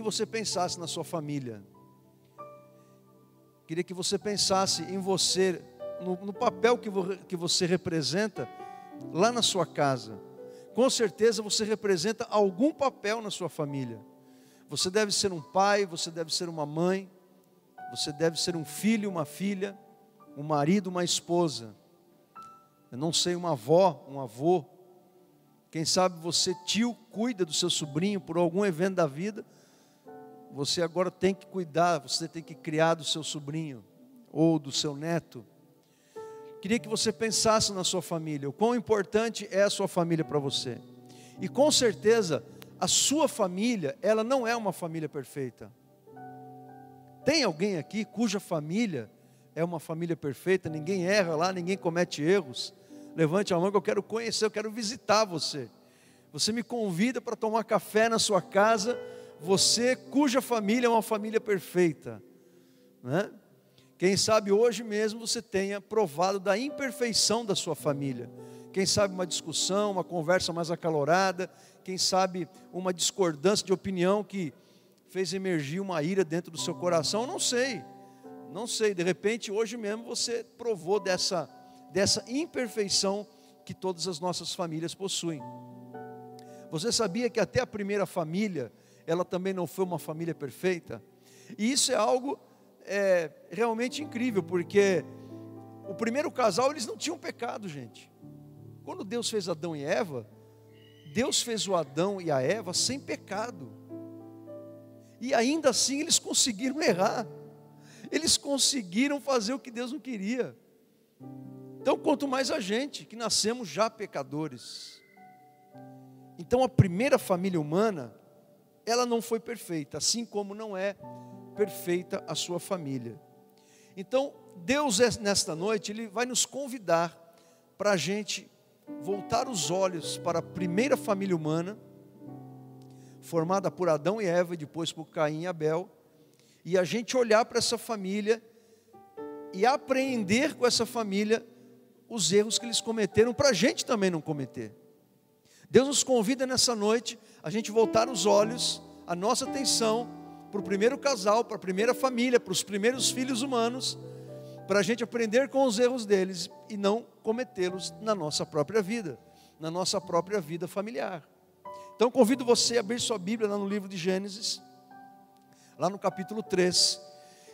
que você pensasse na sua família. Queria que você pensasse em você, no papel que você representa lá na sua casa. Com certeza você representa algum papel na sua família. Você deve ser um pai, você deve ser uma mãe, você deve ser um filho, uma filha, um marido, uma esposa. Eu não sei, uma avó, um avô. Quem sabe você, tio, cuida do seu sobrinho por algum evento da vida. Você agora tem que cuidar, você tem que criar do seu sobrinho ou do seu neto. Queria que você pensasse na sua família, o quão importante é a sua família para você. E com certeza, a sua família, ela não é uma família perfeita. Tem alguém aqui cuja família é uma família perfeita? Ninguém erra lá, ninguém comete erros. Levante a mão que eu quero conhecer, eu quero visitar você. Você me convida para tomar café na sua casa, você cuja família é uma família perfeita, né? Quem sabe hoje mesmo você tenha provado da imperfeição da sua família. Quem sabe uma discussão, uma conversa mais acalorada, quem sabe uma discordância de opinião que fez emergir uma ira dentro do seu coração, não sei, de repente hoje mesmo você provou dessa imperfeição que todas as nossas famílias possuem. Você sabia que até a primeira família, ela também não foi uma família perfeita? E isso é algo realmente incrível, porque o primeiro casal, eles não tinham pecado, gente. Quando Deus fez Adão e Eva, Deus fez o Adão e a Eva sem pecado. E ainda assim eles conseguiram errar. Eles conseguiram fazer o que Deus não queria. Então, quanto mais a gente, que nascemos já pecadores. Então, a primeira família humana, ela não foi perfeita, assim como não é perfeita a sua família. Então, Deus nesta noite, Ele vai nos convidar para a gente voltar os olhos para a primeira família humana, formada por Adão e Eva, e depois por Caim e Abel, e a gente olhar para essa família e aprender com essa família os erros que eles cometeram, para a gente também não cometer. Deus nos convida nessa noite a gente voltar os olhos, a nossa atenção para o primeiro casal, para a primeira família, para os primeiros filhos humanos, para a gente aprender com os erros deles e não cometê-los na nossa própria vida, na nossa própria vida familiar. Então convido você a abrir sua Bíblia lá no livro de Gênesis, lá no capítulo 3,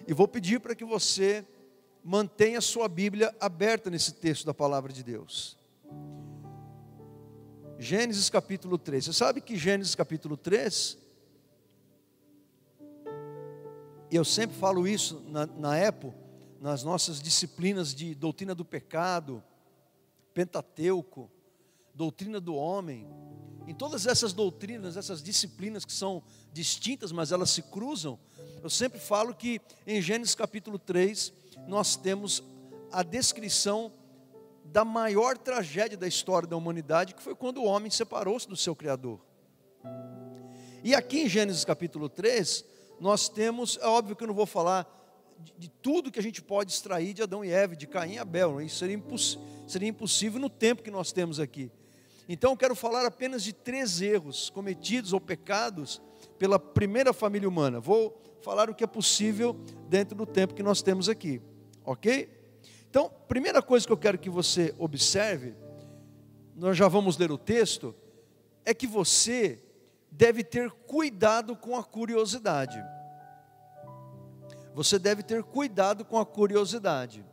e vou pedir para que você mantenha a sua Bíblia aberta nesse texto da palavra de Deus. Gênesis capítulo 3, você sabe que Gênesis capítulo 3, e eu sempre falo isso na época, nas nossas disciplinas de doutrina do pecado, Pentateuco, doutrina do homem, em todas essas doutrinas, essas disciplinas que são distintas, mas elas se cruzam, eu sempre falo que em Gênesis capítulo 3, nós temos a descrição da maior tragédia da história da humanidade, que foi quando o homem separou-se do seu Criador. E aqui em Gênesis capítulo 3, nós temos, é óbvio que eu não vou falar de tudo que a gente pode extrair de Adão e Eva, de Caim e Abel, isso seria impossível no tempo que nós temos aqui. Então eu quero falar apenas de 3 erros cometidos ou pecados pela primeira família humana. Vou falar o que é possível dentro do tempo que nós temos aqui, ok? Então, primeira coisa que eu quero que você observe, nós já vamos ler o texto, é que você deve ter cuidado com a curiosidade. Você deve ter cuidado com a curiosidade.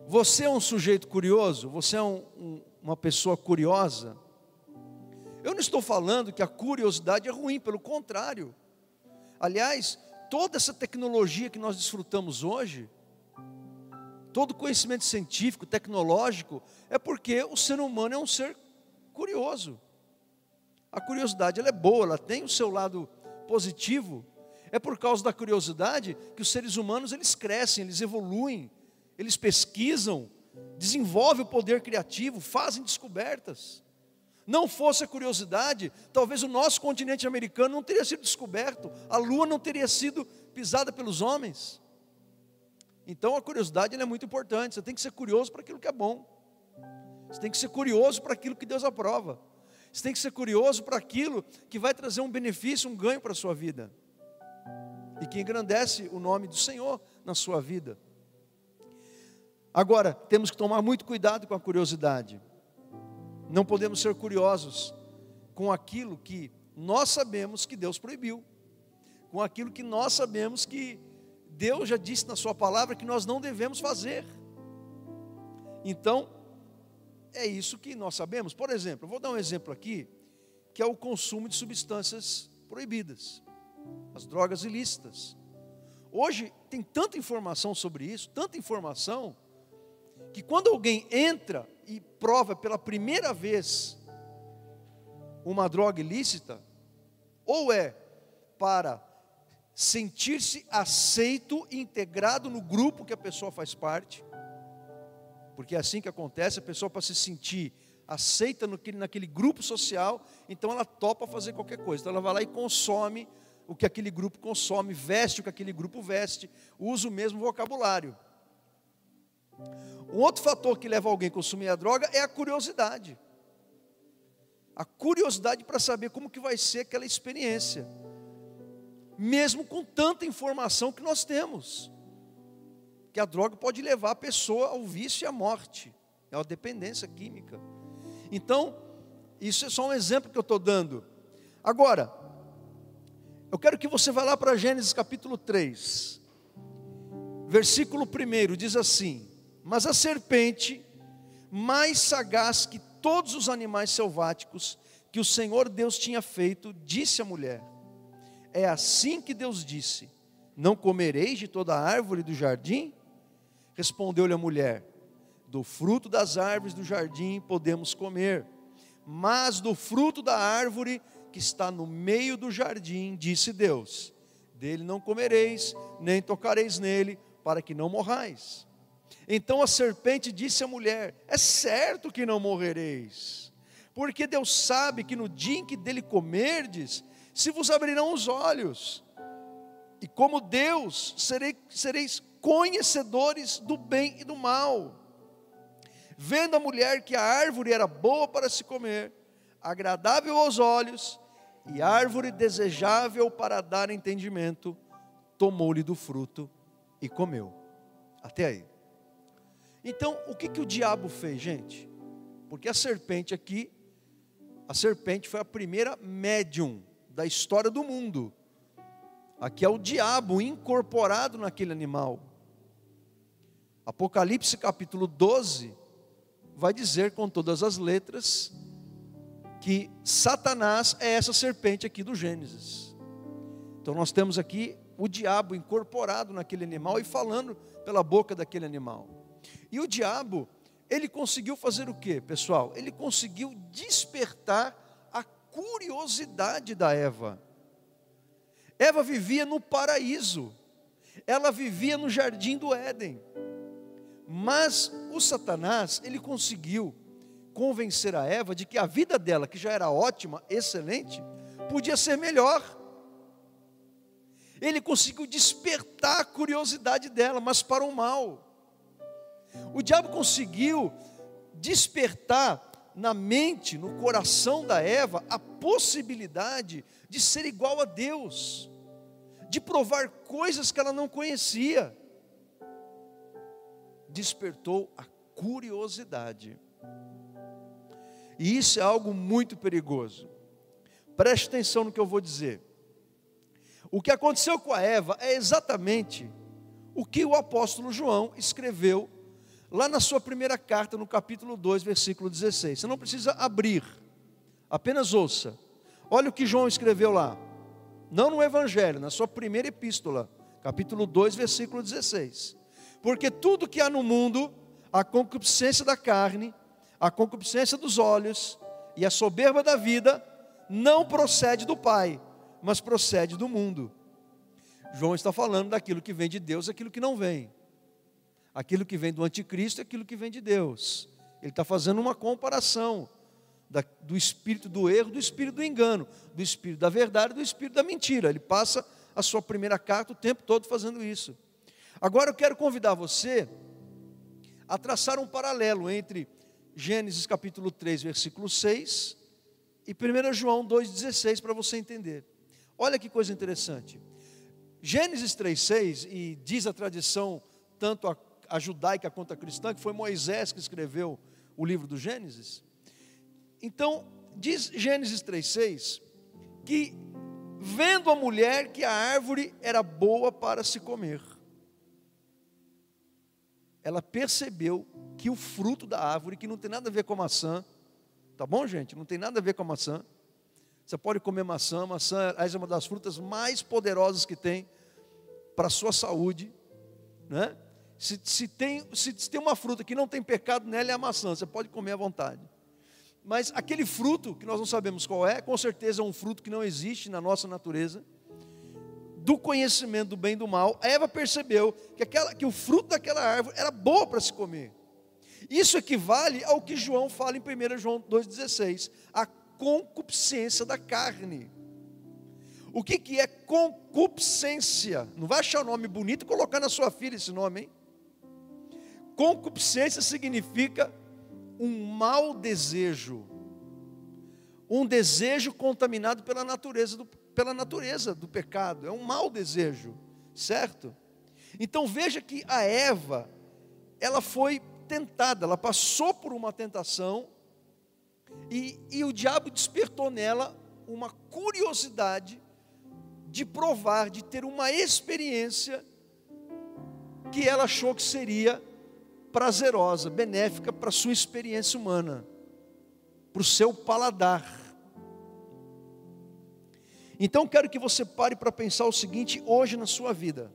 Você é um sujeito curioso? Você é uma pessoa curiosa? Eu não estou falando que a curiosidade é ruim, pelo contrário. Aliás, toda essa tecnologia que nós desfrutamos hoje, todo conhecimento científico, tecnológico, é porque o ser humano é um ser curioso. A curiosidade ela é boa, ela tem o seu lado positivo. É por causa da curiosidade que os seres humanos eles crescem, eles evoluem, eles pesquisam, desenvolvem o poder criativo, fazem descobertas. Não fosse a curiosidade, talvez o nosso continente americano não teria sido descoberto, a lua não teria sido pisada pelos homens. Então a curiosidade ela é muito importante, você tem que ser curioso para aquilo que é bom. Você tem que ser curioso para aquilo que Deus aprova. Você tem que ser curioso para aquilo que vai trazer um benefício, um ganho para a sua vida. E que engrandece o nome do Senhor na sua vida. Agora, temos que tomar muito cuidado com a curiosidade. Não podemos ser curiosos com aquilo que nós sabemos que Deus proibiu. Com aquilo que nós sabemos que Deus já disse na sua palavra que nós não devemos fazer. Então, é isso que nós sabemos. Por exemplo, eu vou dar um exemplo aqui, que é o consumo de substâncias proibidas, as drogas ilícitas. Hoje tem tanta informação sobre isso, tanta informação, que quando alguém entra e prova pela primeira vez uma droga ilícita, ou é para sentir-se aceito e integrado no grupo que a pessoa faz parte, porque é assim que acontece, a pessoa para se sentir aceita naquele grupo social, então ela topa fazer qualquer coisa, então ela vai lá e consome o que aquele grupo consome, veste o que aquele grupo veste, usa o mesmo vocabulário. Um outro fator que leva alguém a consumir a droga é a curiosidade. A curiosidade para saber como que vai ser aquela experiência. Mesmo com tanta informação que nós temos. Que a droga pode levar a pessoa ao vício e à morte. É uma dependência química. Então, isso é só um exemplo que eu estou dando. Agora, eu quero que você vá lá para Gênesis capítulo 3. Versículo 1, diz assim: mas a serpente, mais sagaz que todos os animais selváticos que o Senhor Deus tinha feito, disse à mulher: é assim que Deus disse: não comereis de toda a árvore do jardim? Respondeu-lhe a mulher: do fruto das árvores do jardim podemos comer, mas do fruto da árvore que está no meio do jardim, disse Deus: dele não comereis, nem tocareis nele, para que não morrais. Então a serpente disse à mulher: é certo que não morrereis, porque Deus sabe que no dia em que dele comerdes, se vos abrirão os olhos, e como Deus, sereis conhecedores do bem e do mal. Vendo a mulher que a árvore era boa para se comer, agradável aos olhos, e árvore desejável para dar entendimento, tomou-lhe do fruto e comeu. Até aí. Então, o que o diabo fez, gente? Porque a serpente aqui, a serpente foi a primeira médium da história do mundo. Aqui é o diabo incorporado naquele animal. Apocalipse capítulo 12 vai dizer com todas as letras que Satanás é essa serpente aqui do Gênesis. Então nós temos aqui o diabo incorporado naquele animal e falando pela boca daquele animal. E o diabo, ele conseguiu fazer o quê, pessoal? Ele conseguiu despertar a curiosidade da Eva. Eva vivia no paraíso, ela vivia no jardim do Éden. Mas o Satanás, ele conseguiu convencer a Eva de que a vida dela, que já era ótima, excelente, podia ser melhor. Ele conseguiu despertar a curiosidade dela, mas para o mal. O diabo conseguiu despertar na mente, no coração da Eva, a possibilidade de ser igual a Deus, de provar coisas que ela não conhecia. Despertou a curiosidade. E isso é algo muito perigoso. Preste atenção no que eu vou dizer. O que aconteceu com a Eva é exatamente o que o apóstolo João escreveu lá na sua primeira carta, no capítulo 2, versículo 16. Você não precisa abrir, apenas ouça. Olha o que João escreveu lá. Não no Evangelho, na sua primeira epístola, capítulo 2, versículo 16. Porque tudo que há no mundo, a concupiscência da carne, a concupiscência dos olhos e a soberba da vida, não procede do Pai, mas procede do mundo. João está falando daquilo que vem de Deus e aquilo que não vem. Aquilo que vem do anticristo e aquilo que vem de Deus. Ele está fazendo uma comparação do espírito do erro, do espírito do engano, do espírito da verdade e do espírito da mentira. Ele passa a sua primeira carta o tempo todo fazendo isso. Agora eu quero convidar você a traçar um paralelo entre Gênesis capítulo 3, versículo 6 e 1 João 2,16 para você entender. Olha que coisa interessante. Gênesis 3,6, e diz a tradição, tanto a judaica quanto a cristã, que foi Moisés que escreveu o livro do Gênesis. Então, diz Gênesis 3,6, que vendo a mulher que a árvore era boa para se comer, ela percebeu que o fruto da árvore, que não tem nada a ver com a maçã, tá bom, gente? Não tem nada a ver com a maçã. Você pode comer maçã, maçã é uma das frutas mais poderosas que tem para a sua saúde, né? Se tem uma fruta que não tem pecado nela, é a maçã, você pode comer à vontade. Mas aquele fruto, que nós não sabemos qual é, com certeza é um fruto que não existe na nossa natureza, do conhecimento do bem e do mal. A Eva percebeu que o fruto daquela árvore era boa para se comer. Isso equivale ao que João fala em 1 João 2,16, a concupiscência da carne. O que é concupiscência? Não vai achar o nome bonito e colocar na sua filha esse nome, hein? Concupiscência significa um mau desejo, um desejo contaminado pela natureza do pecado, é um mau desejo, certo? Então veja que a Eva, ela foi tentada, ela passou por uma tentação, e o diabo despertou nela uma curiosidade de provar, de ter uma experiência que ela achou que seria prazerosa, benéfica para a sua experiência humana, para o seu paladar. Então quero que você pare para pensar o seguinte hoje na sua vida,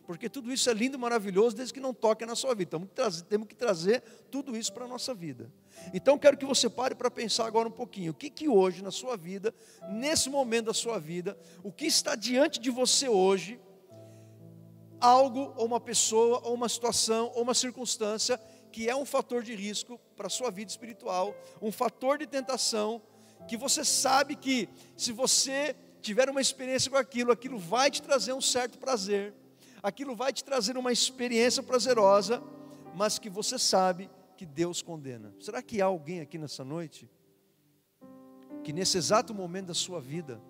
porque tudo isso é lindo e maravilhoso desde que não toque na sua vida. Temos que trazer tudo isso para a nossa vida. Então quero que você pare para pensar agora um pouquinho, o que hoje na sua vida, nesse momento da sua vida, o que está diante de você hoje, algo, ou uma pessoa, ou uma situação, ou uma circunstância, que é um fator de risco para a sua vida espiritual, um fator de tentação, que você sabe que se você tiver uma experiência com aquilo, aquilo vai te trazer um certo prazer, aquilo vai te trazer uma experiência prazerosa, mas que você sabe que Deus condena. Será que há alguém aqui nessa noite, que nesse exato momento da sua vida,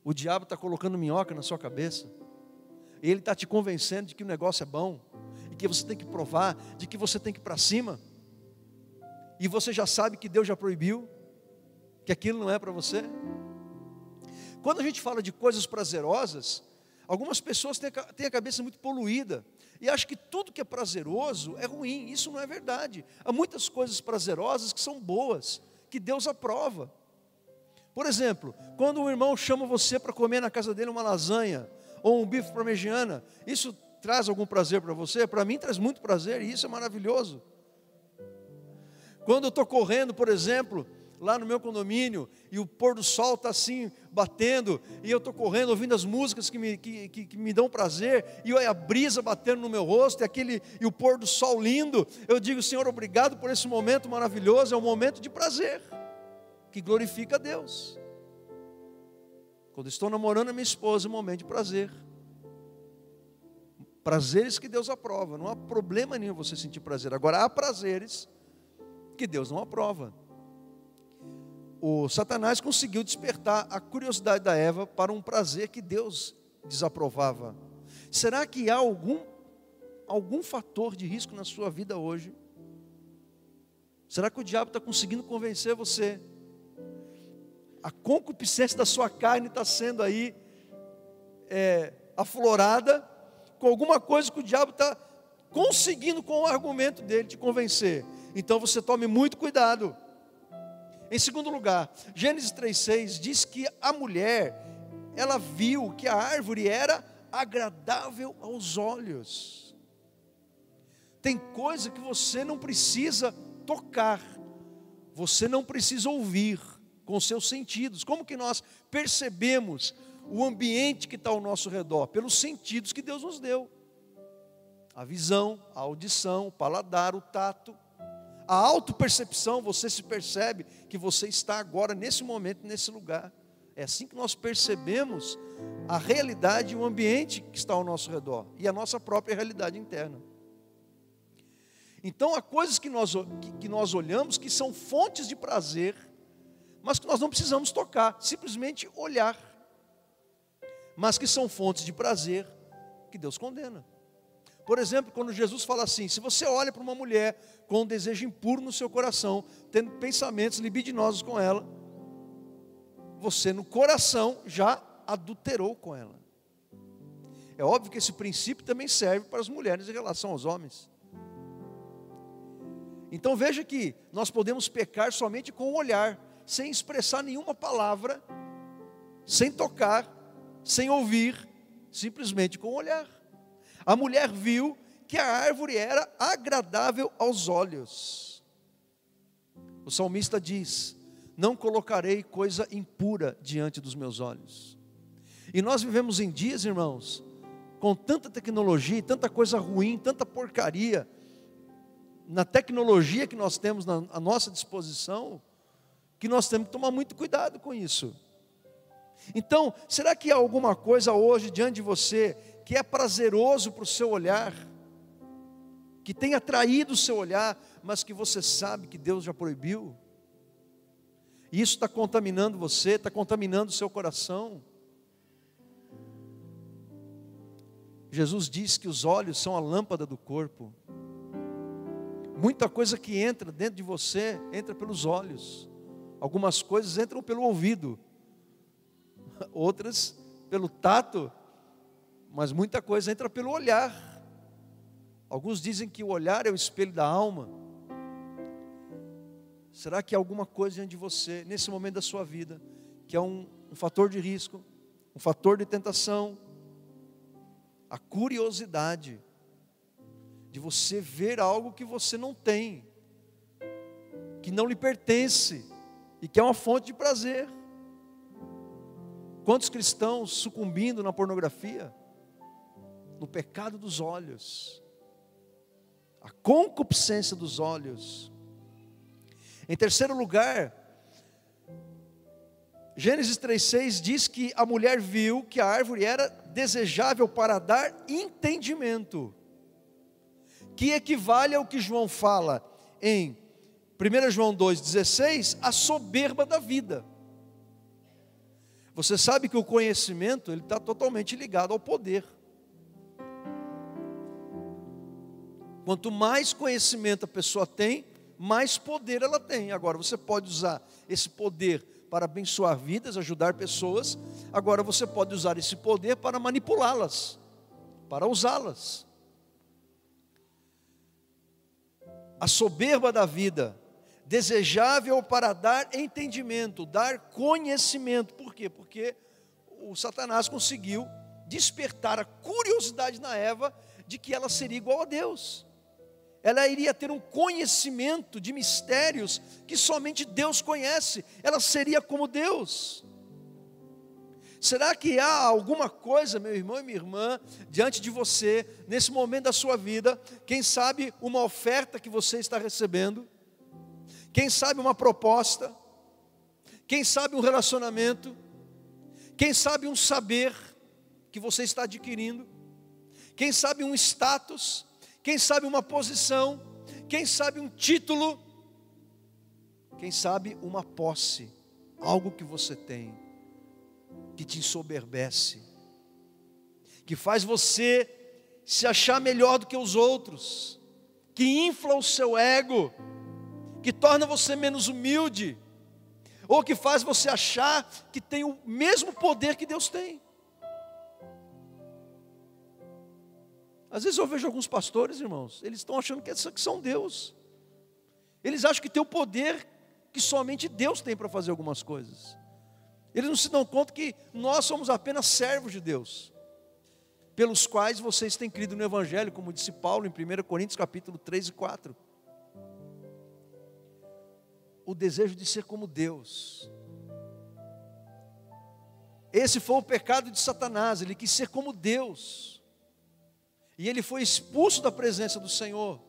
o diabo está colocando minhoca na sua cabeça, ele está te convencendo de que o negócio é bom, e que você tem que provar, de que você tem que ir para cima, e você já sabe que Deus já proibiu, que aquilo não é para você? Quando a gente fala de coisas prazerosas, algumas pessoas têm a cabeça muito poluída, e acham que tudo que é prazeroso é ruim. Isso não é verdade. Há muitas coisas prazerosas que são boas, que Deus aprova. Por exemplo, quando um irmão chama você para comer na casa dele uma lasanha, ou um bife parmegiana, isso traz algum prazer para você? Para mim traz muito prazer, e isso é maravilhoso. Quando eu estou correndo, por exemplo, lá no meu condomínio, e o pôr do sol está assim, batendo, e eu estou correndo, ouvindo as músicas que me dão prazer, e a brisa batendo no meu rosto, e o pôr do sol lindo, eu digo, Senhor, obrigado por esse momento maravilhoso, é um momento de prazer, que glorifica a Deus. Quando estou namorando a minha esposa, é um momento de prazer. Prazeres que Deus aprova, não há problema nenhum você sentir prazer. Agora, há prazeres que Deus não aprova. O Satanás conseguiu despertar a curiosidade da Eva para um prazer que Deus desaprovava. Será que há algum fator de risco na sua vida hoje? Será que o diabo está conseguindo convencer você? A concupiscência da sua carne está sendo aí aflorada com alguma coisa que o diabo está conseguindo com o argumento dele te convencer. Então você tome muito cuidado. Em segundo lugar, Gênesis 3,6 diz que a mulher, ela viu que a árvore era agradável aos olhos. Tem coisa que você não precisa tocar, você não precisa ouvir com seus sentidos. Como que nós percebemos o ambiente que está ao nosso redor? Pelos sentidos que Deus nos deu. A visão, a audição, o paladar, o tato. A autopercepção, você se percebe que você está agora, nesse momento, nesse lugar. É assim que nós percebemos a realidade e o ambiente que está ao nosso redor. E a nossa própria realidade interna. Então, há coisas que nós olhamos que são fontes de prazer, mas que nós não precisamos tocar, simplesmente olhar, mas que são fontes de prazer que Deus condena. Por exemplo, quando Jesus fala assim: se você olha para uma mulher com um desejo impuro no seu coração, tendo pensamentos libidinosos com ela, você no coração já adulterou com ela. É óbvio que esse princípio também serve para as mulheres em relação aos homens. Então veja que nós podemos pecar somente com o olhar, sem expressar nenhuma palavra, sem tocar, sem ouvir, simplesmente com o olhar. A mulher viu que a árvore era agradável aos olhos. O salmista diz: não colocarei coisa impura diante dos meus olhos. E nós vivemos em dias, irmãos, com tanta tecnologia, tanta coisa ruim, tanta porcaria, na tecnologia que nós temos à nossa disposição, que nós temos que tomar muito cuidado com isso. Então, será que há alguma coisa hoje diante de você que é prazeroso para o seu olhar, que tem atraído o seu olhar, mas que você sabe que Deus já proibiu? E isso está contaminando você, está contaminando o seu coração. Jesus diz que os olhos são a lâmpada do corpo. Muita coisa que entra dentro de você, entra pelos olhos. Algumas coisas entram pelo ouvido, outras pelo tato, mas muita coisa entra pelo olhar. Alguns dizem que o olhar é o espelho da alma. Será que há alguma coisa diante de você, nesse momento da sua vida, que é um fator de risco, um fator de tentação? A curiosidade de você ver algo que você não tem, que não lhe pertence, e que é uma fonte de prazer. Quantos cristãos sucumbindo na pornografia, no pecado dos olhos, a concupiscência dos olhos. Em terceiro lugar, Gênesis 3,6 diz que a mulher viu que a árvore era desejável para dar entendimento, que equivale ao que João fala em 1 João 2,16, a soberba da vida. Você sabe que o conhecimento ele está totalmente ligado ao poder. Quanto mais conhecimento a pessoa tem, mais poder ela tem. Agora, você pode usar esse poder para abençoar vidas, ajudar pessoas. Agora, você pode usar esse poder para manipulá-las, para usá-las. A soberba da vida, desejável para dar entendimento, dar conhecimento. Por quê? Porque o Satanás conseguiu despertar a curiosidade na Eva de que ela seria igual a Deus. Ela iria ter um conhecimento de mistérios que somente Deus conhece. Ela seria como Deus. Será que há alguma coisa, meu irmão e minha irmã, diante de você, nesse momento da sua vida, quem sabe uma oferta que você está recebendo, quem sabe uma proposta, quem sabe um relacionamento, quem sabe um saber que você está adquirindo, quem sabe um status, quem sabe uma posição, quem sabe um título, quem sabe uma posse, algo que você tem, que te ensoberbece, que faz você se achar melhor do que os outros, que infla o seu ego, que torna você menos humilde, ou que faz você achar que tem o mesmo poder que Deus tem. Às vezes eu vejo alguns pastores, irmãos, eles estão achando que são Deus. Eles acham que tem o poder que somente Deus tem para fazer algumas coisas. Eles não se dão conta que nós somos apenas servos de Deus, pelos quais vocês têm crido no Evangelho, como disse Paulo em 1 Coríntios capítulo 3 e 4. O desejo de ser como Deus. Esse foi o pecado de Satanás, ele quis ser como Deus. E ele foi expulso da presença do Senhor.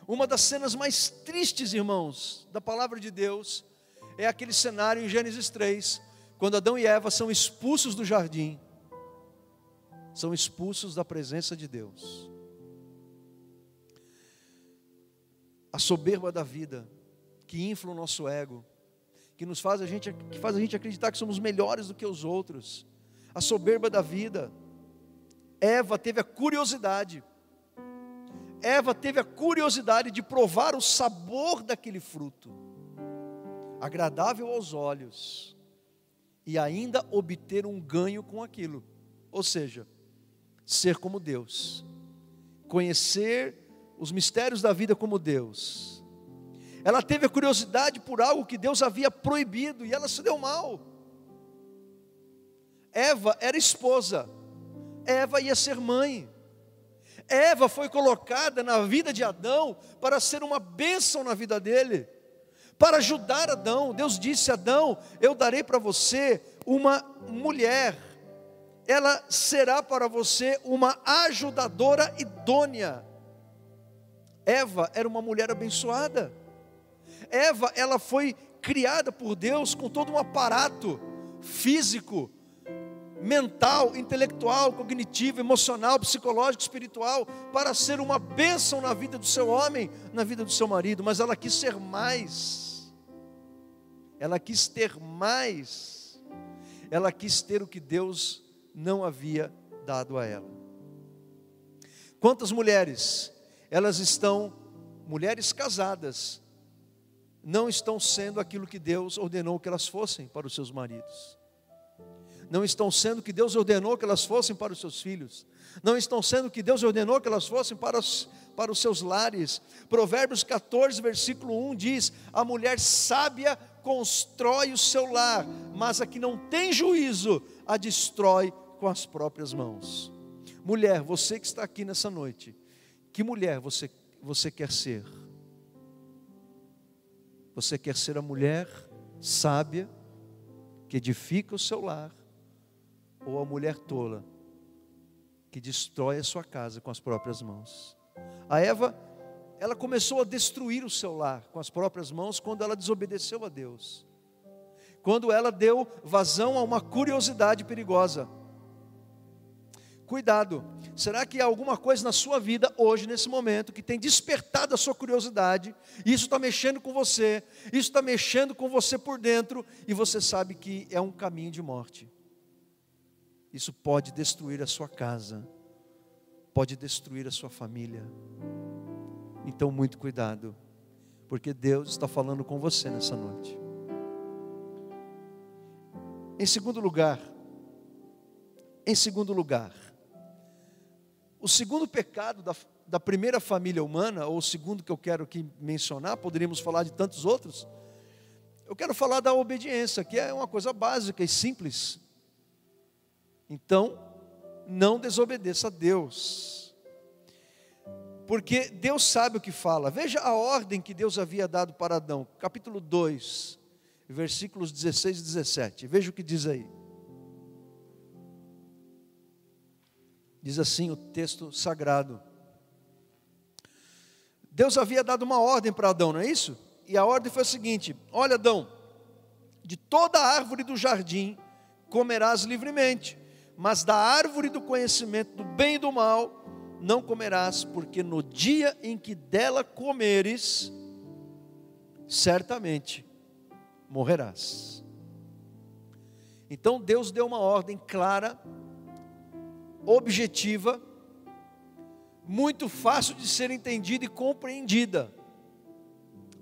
Uma das cenas mais tristes, irmãos, da palavra de Deus, é aquele cenário em Gênesis 3, quando Adão e Eva são expulsos do jardim, são expulsos da presença de Deus. A soberba da vida, que infla o nosso ego, que faz a gente acreditar que somos melhores do que os outros, a soberba da vida. Eva teve a curiosidade de provar o sabor daquele fruto, agradável aos olhos, e ainda obter um ganho com aquilo, ou seja, ser como Deus, conhecer os mistérios da vida como Deus. Ela teve a curiosidade por algo que Deus havia proibido, e ela se deu mal. Eva era esposa, Eva ia ser mãe. Eva foi colocada na vida de Adão para ser uma bênção na vida dele, para ajudar Adão. Deus disse: Adão, eu darei para você uma mulher, ela será para você uma ajudadora idônea. Eva era uma mulher abençoada. Eva, ela foi criada por Deus com todo um aparato físico, mental, intelectual, cognitivo, emocional, psicológico, espiritual, para ser uma bênção na vida do seu homem, na vida do seu marido. Mas ela quis ser mais, ela quis ter mais, ela quis ter o que Deus não havia dado a ela. Quantas mulheres, mulheres casadas, não estão sendo aquilo que Deus ordenou que elas fossem para os seus maridos, não estão sendo o que Deus ordenou que elas fossem para os seus filhos, não estão sendo o que Deus ordenou que elas fossem para os seus lares. Provérbios 14, versículo 1 diz: a mulher sábia constrói o seu lar, mas a que não tem juízo a destrói com as próprias mãos. Mulher, você que está aqui nessa noite, que mulher você quer ser? Você quer ser a mulher sábia que edifica o seu lar, ou a mulher tola que destrói a sua casa com as próprias mãos? A Eva, ela começou a destruir o seu lar com as próprias mãos quando ela desobedeceu a Deus, quando ela deu vazão a uma curiosidade perigosa. Cuidado, será que há alguma coisa na sua vida hoje, nesse momento, que tem despertado a sua curiosidade, e isso está mexendo com você, isso está mexendo com você por dentro, e você sabe que é um caminho de morte? Isso pode destruir a sua casa, pode destruir a sua família. Então, muito cuidado, porque Deus está falando com você nessa noite. Em segundo lugar, o segundo pecado da primeira família humana, ou o segundo que eu quero aqui mencionar, poderíamos falar de tantos outros. Eu quero falar da obediência, que é uma coisa básica e simples. Então, não desobedeça a Deus, porque Deus sabe o que fala. Veja a ordem que Deus havia dado para Adão, capítulo 2, versículos 16 e 17. Veja o que diz aí. Diz assim o texto sagrado: Deus havia dado uma ordem para Adão, não é isso? E a ordem foi a seguinte: olha, Adão, de toda árvore do jardim comerás livremente, mas da árvore do conhecimento do bem e do mal não comerás, porque no dia em que dela comeres, certamente morrerás. Então Deus deu uma ordem clara, objetiva, muito fácil de ser entendida e compreendida,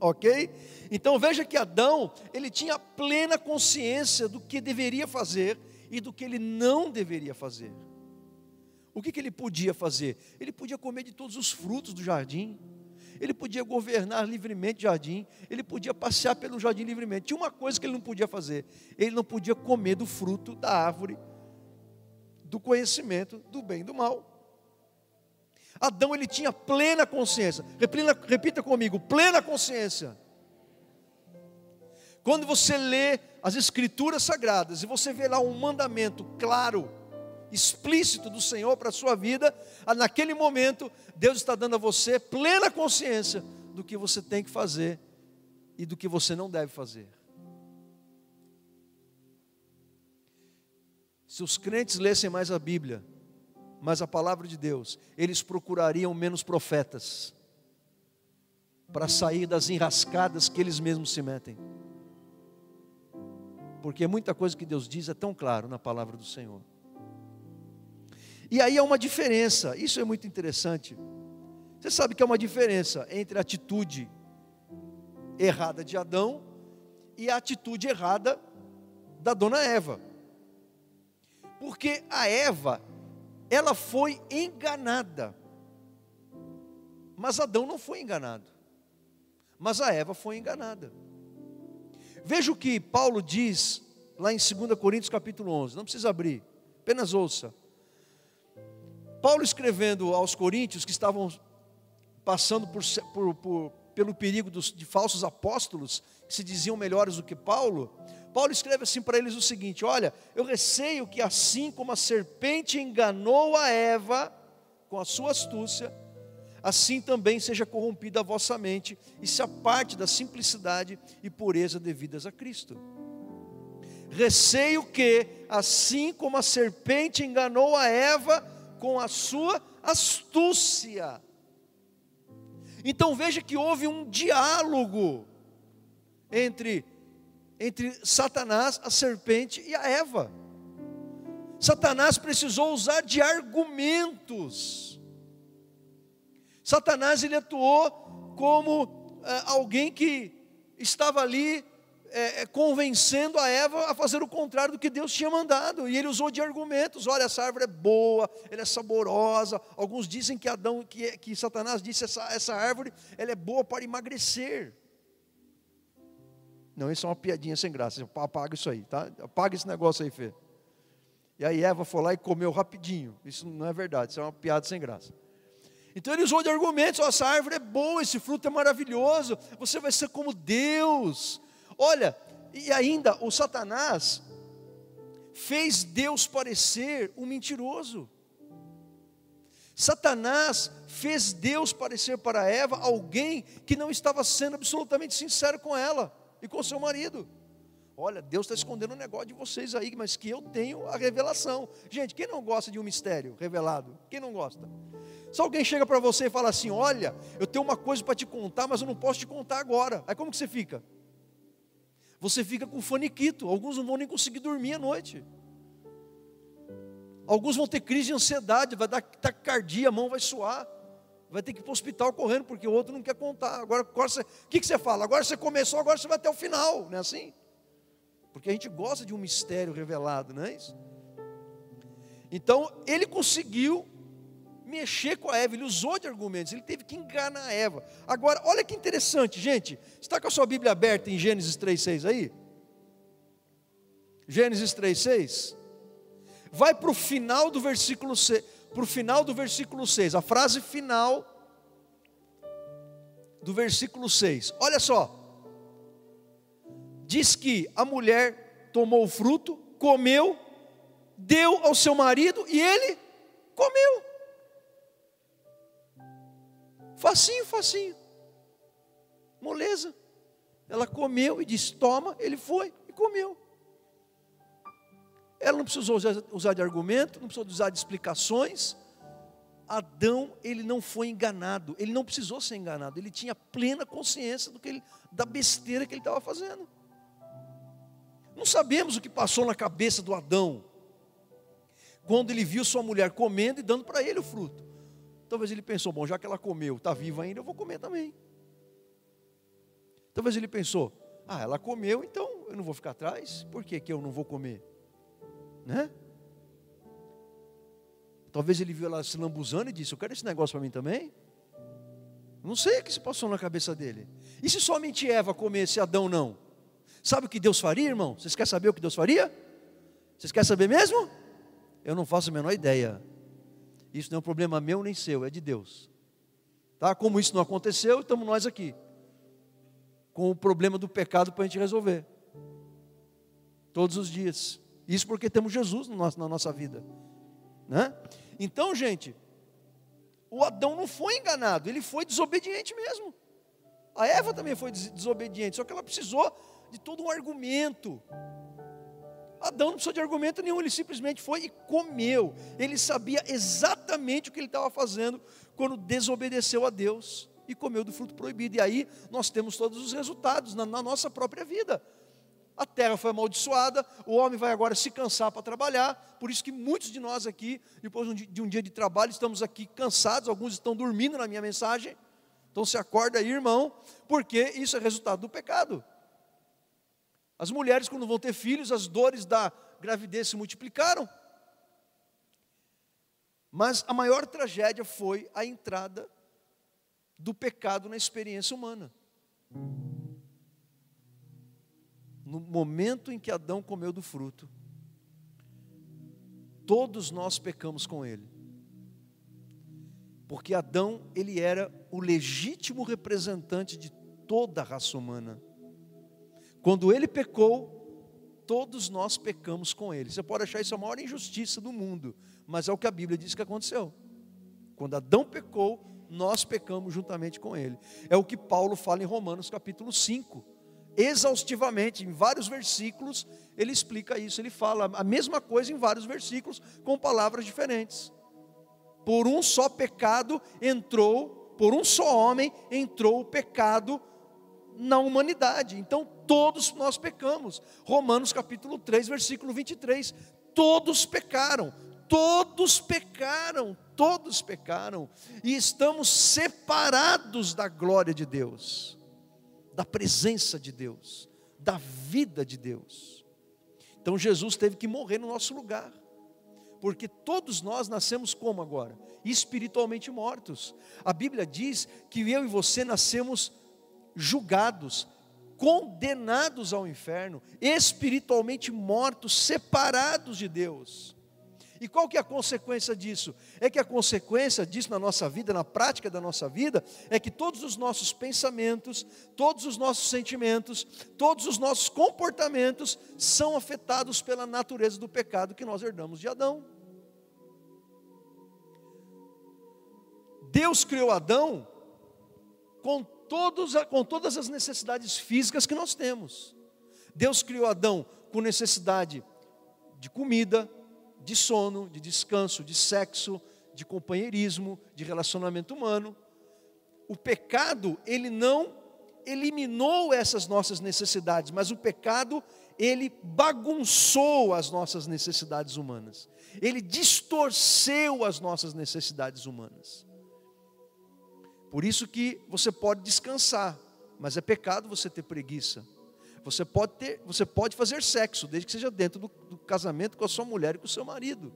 ok? Então veja que Adão, ele tinha plena consciência do que deveria fazer e do que ele não deveria fazer. O que ele podia fazer? Ele podia comer de todos os frutos do jardim, ele podia governar livremente o jardim, ele podia passear pelo jardim livremente. Tinha uma coisa que ele não podia fazer: ele não podia comer do fruto da árvore do conhecimento do bem e do mal. Adão, ele tinha plena consciência. Repita comigo: plena consciência. Quando você lê as Escrituras Sagradas e você vê lá um mandamento claro, explícito do Senhor para a sua vida, naquele momento Deus está dando a você plena consciência do que você tem que fazer e do que você não deve fazer. Se os crentes lessem mais a Bíblia, mais a palavra de Deus, eles procurariam menos profetas, para sair das enrascadas que eles mesmos se metem. porque muita coisa que Deus diz é tão claro na palavra do Senhor. E aí há uma diferença, isso é muito interessante. Você sabe que há uma diferença entre a atitude errada de Adão e a atitude errada da dona Eva. Porque a Eva, ela foi enganada. Mas Adão não foi enganado. Mas a Eva foi enganada. Veja o que Paulo diz lá em 2 Coríntios capítulo 11. Não precisa abrir, apenas ouça. Paulo escrevendo aos coríntios que estavam passando pelo perigo de falsos apóstolos, que se diziam melhores do que Paulo, Paulo escreve assim para eles o seguinte: olha, eu receio que assim como a serpente enganou a Eva com a sua astúcia, assim também seja corrompida a vossa mente e se aparte da simplicidade e pureza devidas a Cristo. Receio que, assim como a serpente enganou a Eva com a sua astúcia. Então veja que houve um diálogo entre Satanás, a serpente e a Eva. Satanás precisou usar de argumentos. Satanás, ele atuou como alguém que estava ali convencendo a Eva a fazer o contrário do que Deus tinha mandado. E ele usou de argumentos: olha, essa árvore é boa, ela é saborosa. Alguns dizem que Satanás disse: essa árvore ela é boa para emagrecer. Não, isso é uma piadinha sem graça. Apaga isso aí, tá? Apaga esse negócio aí, Fê. E aí Eva foi lá e comeu rapidinho. Isso não é verdade, isso é uma piada sem graça. Então ele usou de argumentos: oh, essa árvore é boa, esse fruto é maravilhoso, você vai ser como Deus. Olha, e ainda o Satanás fez Deus parecer um mentiroso. Satanás fez Deus parecer para Eva alguém que não estava sendo absolutamente sincero com ela e com seu marido. Olha, Deus está escondendo um negócio de vocês aí, mas que eu tenho a revelação. Gente, quem não gosta de um mistério revelado? Quem não gosta? Se alguém chega para você e fala assim: olha, eu tenho uma coisa para te contar, mas eu não posso te contar agora. Aí como que você fica? Você fica com faniquito. Alguns não vão nem conseguir dormir à noite. Alguns vão ter crise de ansiedade, vai dar taquicardia, a mão vai suar. Vai ter que ir para o hospital correndo, porque o outro não quer contar. Agora o que você fala? Agora você começou, agora você vai até o final. Não é assim? Porque a gente gosta de um mistério revelado, não é isso? Então, ele conseguiu mexer com a Eva, ele usou de argumentos, ele teve que enganar a Eva. Agora, olha que interessante, gente. Está com a sua Bíblia aberta em Gênesis 3,6 aí? Gênesis 3,6. Vai para o final do versículo 6. Para o final do versículo 6. A frase final do versículo 6. Olha só. Diz que a mulher tomou o fruto, comeu, deu ao seu marido e ele comeu. Facinho, facinho. Moleza. Ela comeu e disse: toma, ele foi e comeu. Ela não precisou usar de argumento, não precisou usar de explicações. Adão, ele não foi enganado, ele não precisou ser enganado, ele tinha plena consciência da besteira que ele estava fazendo. Não sabemos o que passou na cabeça do Adão quando ele viu sua mulher comendo e dando para ele o fruto. Talvez ele pensou: bom, já que ela comeu, está viva ainda, eu vou comer também. Talvez ele pensou: ela comeu, então eu não vou ficar atrás, por que eu não vou comer? Né? Talvez ele viu ela se lambuzando e disse: eu quero esse negócio para mim também. Não sei o que se passou na cabeça dele. E se somente Eva comesse, Adão não? Sabe o que Deus faria, irmão? Vocês querem saber o que Deus faria? Vocês querem saber mesmo? Eu não faço a menor ideia. Isso não é um problema meu nem seu, é de Deus. Tá? Como isso não aconteceu, estamos nós aqui, com o problema do pecado para a gente resolver. Todos os dias. Isso porque temos Jesus na nossa vida. Né? Então, gente, o Adão não foi enganado, ele foi desobediente mesmo. A Eva também foi desobediente, só que ela precisou de todo um argumento. Adão não precisou de argumento nenhum, ele simplesmente foi e comeu. Ele sabia exatamente o que ele estava fazendo quando desobedeceu a Deus e comeu do fruto proibido. E aí nós temos todos os resultados na nossa própria vida. A terra foi amaldiçoada, o homem vai agora se cansar para trabalhar. Por isso que muitos de nós aqui, depois de um dia de trabalho, estamos aqui cansados. Alguns estão dormindo na minha mensagem. Então se acorda aí, irmão, porque isso é resultado do pecado. As mulheres, quando vão ter filhos, as dores da gravidez se multiplicaram. Mas a maior tragédia foi a entrada do pecado na experiência humana. No momento em que Adão comeu do fruto, todos nós pecamos com ele. Porque Adão, ele era o legítimo representante de toda a raça humana. Quando ele pecou, todos nós pecamos com ele. Você pode achar isso a maior injustiça do mundo, mas é o que a Bíblia diz que aconteceu. Quando Adão pecou, nós pecamos juntamente com ele. É o que Paulo fala em Romanos capítulo 5. Exaustivamente, em vários versículos, ele explica isso. Ele fala a mesma coisa em vários versículos, com palavras diferentes. Por um só pecado entrou, por um só homem entrou o pecado na humanidade. Então todos nós pecamos. Romanos capítulo 3, versículo 23. Todos pecaram, todos pecaram, todos pecaram. E estamos separados da glória de Deus, da presença de Deus, da vida de Deus. Então Jesus teve que morrer no nosso lugar. Porque todos nós nascemos como agora? Espiritualmente mortos. A Bíblia diz que eu e você nascemos julgados, condenados ao inferno, espiritualmente mortos, separados de Deus. E qual que é a consequência disso? É que a consequência disso na nossa vida, na prática da nossa vida, é que todos os nossos pensamentos, todos os nossos sentimentos, todos os nossos comportamentos são afetados pela natureza do pecado que nós herdamos de Adão. Deus criou Adão com todas as necessidades físicas que nós temos. Deus criou Adão com necessidade de comida, de sono, de descanso, de sexo, de companheirismo, de relacionamento humano. O pecado, ele não eliminou essas nossas necessidades, mas o pecado, ele bagunçou as nossas necessidades humanas. Ele distorceu as nossas necessidades humanas. Por isso que você pode descansar, mas é pecado você ter preguiça. Você pode fazer sexo, desde que seja dentro do casamento com a sua mulher e com o seu marido.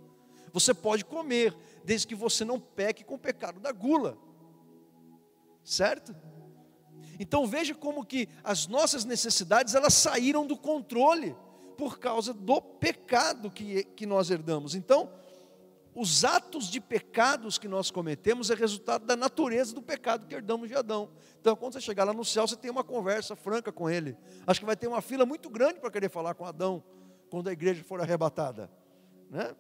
Você pode comer, desde que você não peque com o pecado da gula. Certo? Então veja como que as nossas necessidades, elas saíram do controle, por causa do pecado que nós herdamos. Então, os atos de pecados que nós cometemos é resultado da natureza do pecado que herdamos de Adão. Então, quando você chegar lá no céu, você tem uma conversa franca com ele. Acho que vai ter uma fila muito grande para querer falar com Adão, quando a igreja for arrebatada, né?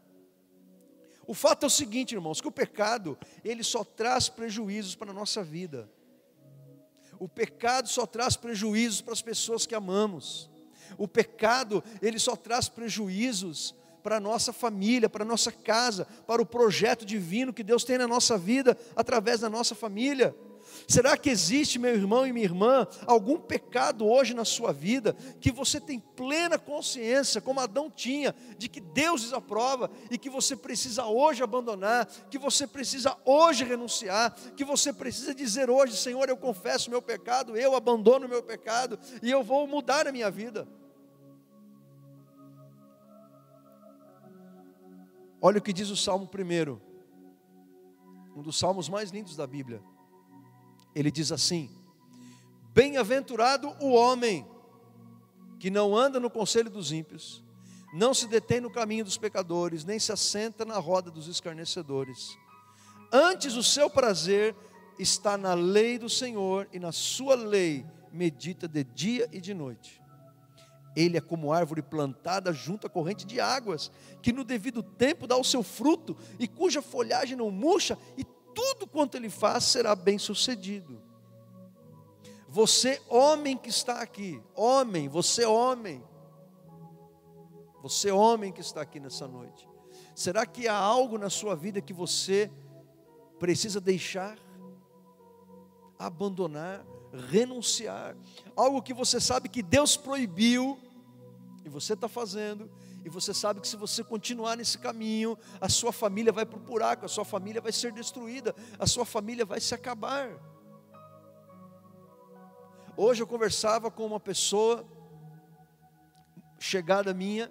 O fato é o seguinte, irmãos, que o pecado, ele só traz prejuízos para a nossa vida. O pecado só traz prejuízos para as pessoas que amamos. O pecado, ele só traz prejuízos para a nossa família, para a nossa casa, para o projeto divino que Deus tem na nossa vida, através da nossa família. Será que existe, meu irmão e minha irmã, algum pecado hoje na sua vida, que você tem plena consciência, como Adão tinha, de que Deus desaprova, e que você precisa hoje abandonar, que você precisa hoje renunciar, que você precisa dizer hoje: Senhor, eu confesso o meu pecado, eu abandono o meu pecado, e eu vou mudar a minha vida? Olha o que diz o Salmo 1, um dos salmos mais lindos da Bíblia. Ele diz assim: bem-aventurado o homem que não anda no conselho dos ímpios, não se detém no caminho dos pecadores, nem se assenta na roda dos escarnecedores. Antes o seu prazer está na lei do Senhor, e na sua lei medita de dia e de noite. Ele é como árvore plantada junto à corrente de águas, que no devido tempo dá o seu fruto, e cuja folhagem não murcha, e tudo quanto ele faz será bem sucedido. Você, homem que está aqui, homem, você homem que está aqui nessa noite, será que há algo na sua vida que você precisa deixar, abandonar, renunciar? Algo que você sabe que Deus proibiu, E você está fazendo, e você sabe que se você continuar nesse caminho, a sua família vai para o buraco, a sua família vai ser destruída, a sua família vai se acabar. Hoje eu conversava com uma pessoa, chegada minha,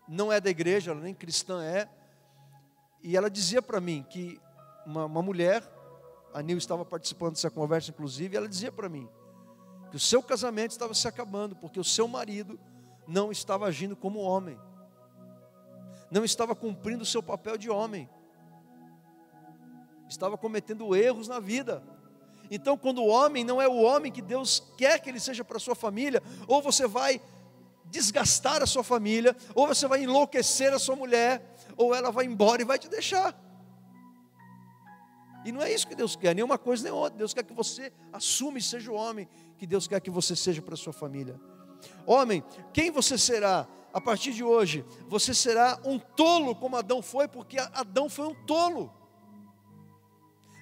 não é da igreja, ela nem cristã é, e ela dizia para mim que uma mulher, a Nil estava participando dessa conversa inclusive, e ela dizia para mim que o seu casamento estava se acabando, porque o seu marido não estava agindo como homem, não estava cumprindo o seu papel de homem, estava cometendo erros na vida. Então, quando o homem não é o homem que Deus quer que ele seja para a sua família, ou você vai desgastar a sua família, ou você vai enlouquecer a sua mulher, ou ela vai embora e vai te deixar. E não é isso que Deus quer, nem uma coisa nem outra. Deus quer que você assuma e seja o homem que Deus quer que você seja para a sua família. Homem, quem você será? A partir de hoje, você será um tolo como Adão foi, porque Adão foi um tolo.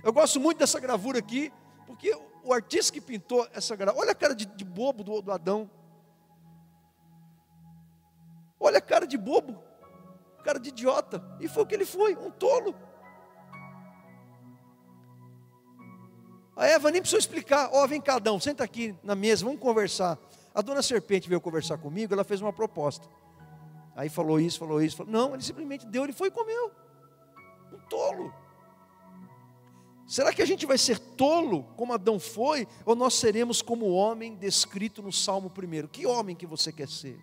Eu gosto muito dessa gravura aqui, porque o artista que pintou essa gravura, olha a cara de bobo do Adão. Olha a cara de bobo, cara de idiota. E foi o que ele foi, um tolo. A Eva nem precisou explicar. Ó, vem cá, Adão, senta aqui na mesa, vamos conversar. A dona Serpente veio conversar comigo, ela fez uma proposta. Aí falou isso. Não, ele simplesmente deu, ele foi e comeu. Um tolo. Será que a gente vai ser tolo como Adão foi? Ou nós seremos como o homem descrito no Salmo 1? Que homem que você quer ser?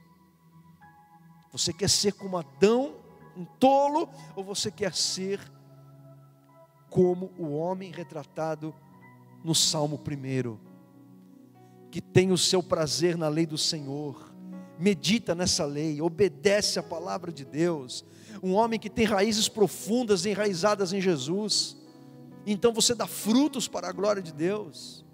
Você quer ser como Adão, um tolo? Ou você quer ser como o homem retratado no Salmo 1? Que tem o seu prazer na lei do Senhor, medita nessa lei, obedece a palavra de Deus. Um homem que tem raízes profundas, enraizadas em Jesus. Então você dá frutos para a glória de Deus.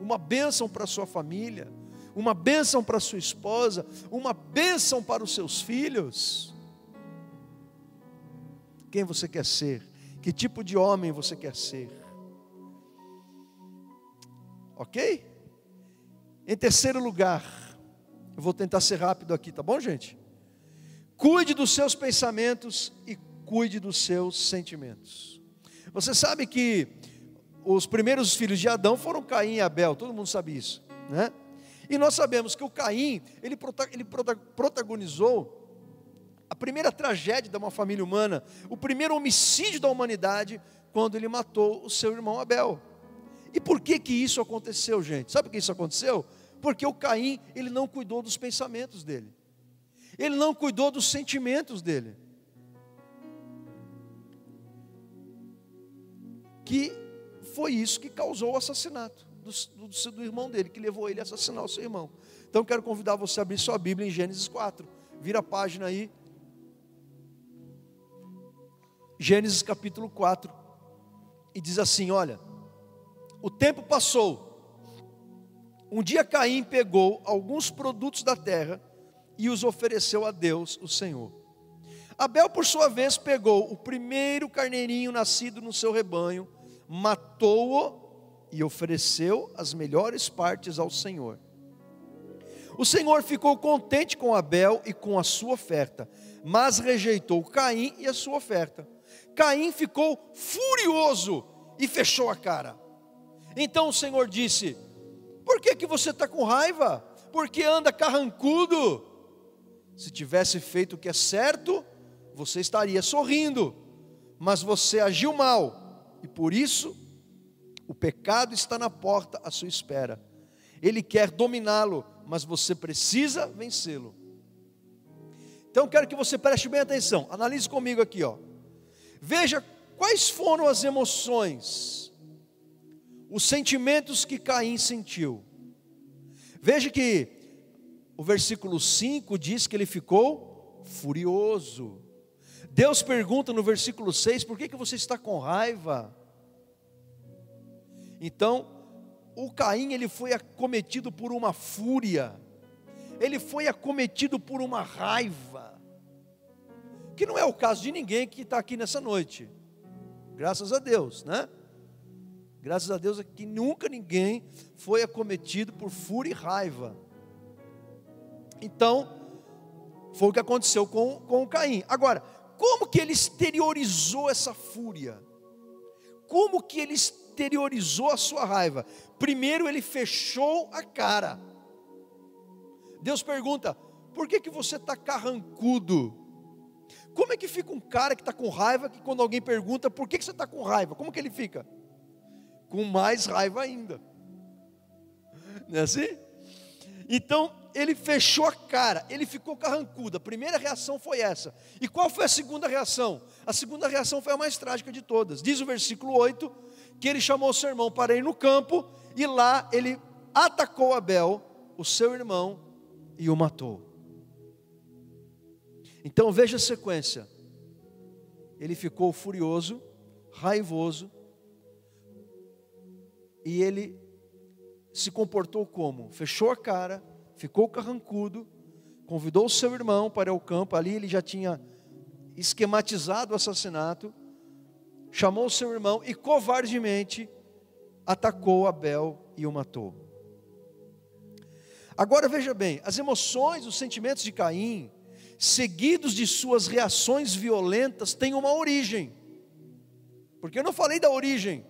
Uma bênção para a sua família, uma bênção para a sua esposa, uma bênção para os seus filhos. Quem você quer ser? Que tipo de homem você quer ser? Ok? Em terceiro lugar, eu vou tentar ser rápido aqui, tá bom, gente? Cuide dos seus pensamentos e cuide dos seus sentimentos. Você sabe que os primeiros filhos de Adão foram Caim e Abel, todo mundo sabe isso, né? E nós sabemos que o Caim, ele protagonizou a primeira tragédia de uma família humana, o primeiro homicídio da humanidade, quando ele matou o seu irmão Abel. E por que isso aconteceu, gente? Sabe por que isso aconteceu? Porque o Caim, ele não cuidou dos pensamentos dele. Ele não cuidou dos sentimentos dele. Que foi isso que causou o assassinato do irmão dele, que levou ele a assassinar o seu irmão. Então eu quero convidar você a abrir sua Bíblia em Gênesis 4. Vira a página aí. Gênesis capítulo 4. E diz assim, olha: o tempo passou. Um dia Caim pegou alguns produtos da terra e os ofereceu a Deus, o Senhor. Abel, por sua vez, pegou o primeiro carneirinho nascido no seu rebanho, matou-o e ofereceu as melhores partes ao Senhor. O Senhor ficou contente com Abel e com a sua oferta, mas rejeitou Caim e a sua oferta. Caim ficou furioso e fechou a cara. Então o Senhor disse: por que você está com raiva? Porque anda carrancudo? Se tivesse feito o que é certo, você estaria sorrindo. Mas você agiu mal, e por isso o pecado está na porta à sua espera. Ele quer dominá-lo, mas você precisa vencê-lo. Então quero que você preste bem atenção. Analise comigo aqui, ó. Veja quais foram as emoções, os sentimentos que Caim sentiu. Veja que o versículo 5 diz que ele ficou furioso. Deus pergunta no versículo 6, por que você está com raiva? Então, o Caim, ele foi acometido por uma fúria, ele foi acometido por uma raiva, que não é o caso de ninguém que está aqui nessa noite, graças a Deus, né? Graças a Deus que nunca ninguém foi acometido por fúria e raiva. Então, Foi o que aconteceu com Caim. Agora, como que ele exteriorizou essa fúria? Como que ele exteriorizou a sua raiva? Primeiro ele fechou a cara. Deus pergunta: por que você está carrancudo? Como é que fica um cara que está com raiva, que quando alguém pergunta por que você está com raiva, como que ele fica? Com mais raiva ainda. Não é assim? Então ele fechou a cara, ele ficou carrancudo. A primeira reação foi essa. E qual foi a segunda reação? A segunda reação foi a mais trágica de todas. Diz o versículo 8, que ele chamou seu irmão para ir no campo, e lá ele atacou Abel, o seu irmão, e o matou. Então veja a sequência. Ele ficou furioso, raivoso, e ele se comportou como? Fechou a cara, ficou carrancudo, convidou o seu irmão para ir ao campo. Ali ele já tinha esquematizado o assassinato, chamou o seu irmão e covardemente atacou Abel e o matou. Agora veja bem, as emoções, os sentimentos de Caim, seguidos de suas reações violentas, têm uma origem. Porque eu não falei da origem.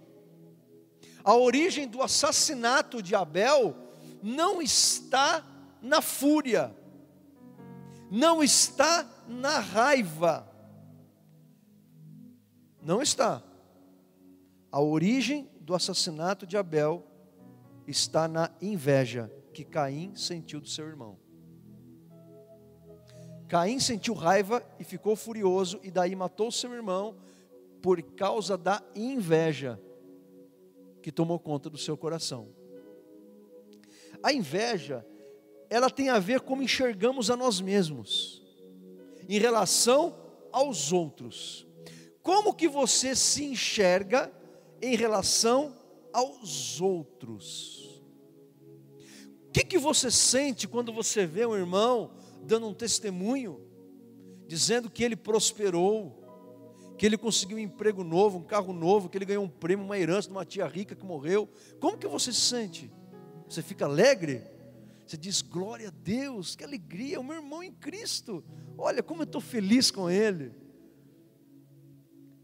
A origem do assassinato de Abel não está na fúria, não está na raiva, não está. A origem do assassinato de Abel está na inveja que Caim sentiu do seu irmão. Caim sentiu raiva e ficou furioso, e daí matou seu irmão por causa da inveja que tomou conta do seu coração. A inveja, ela tem a ver como enxergamos a nós mesmos, em relação aos outros. Como que você se enxerga em relação aos outros? O que você sente quando você vê um irmão dando um testemunho, dizendo que ele prosperou, que ele conseguiu um emprego novo, um carro novo, que ele ganhou um prêmio, uma herança de uma tia rica que morreu? Como que você se sente? Você fica alegre? Você diz: glória a Deus, que alegria, o meu irmão em Cristo, olha como eu estou feliz com ele.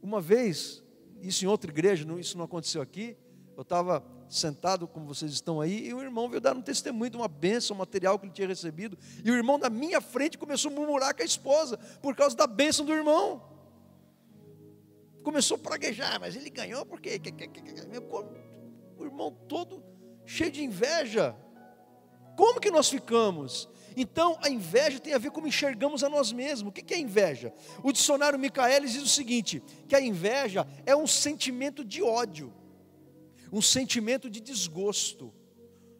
Uma vez, isso em outra igreja, isso não aconteceu aqui, eu estava sentado, como vocês estão aí, e o irmão veio dar um testemunho de uma bênção, um material que ele tinha recebido, e o irmão na minha frente começou a murmurar com a esposa, por causa da bênção do irmão. Começou a praguejar: mas ele ganhou porque o irmão todo cheio de inveja. Como que nós ficamos? Então a inveja tem a ver com como enxergamos a nós mesmos. O que é inveja? O dicionário Michaelis diz o seguinte, que a inveja é um sentimento de ódio, um sentimento de desgosto,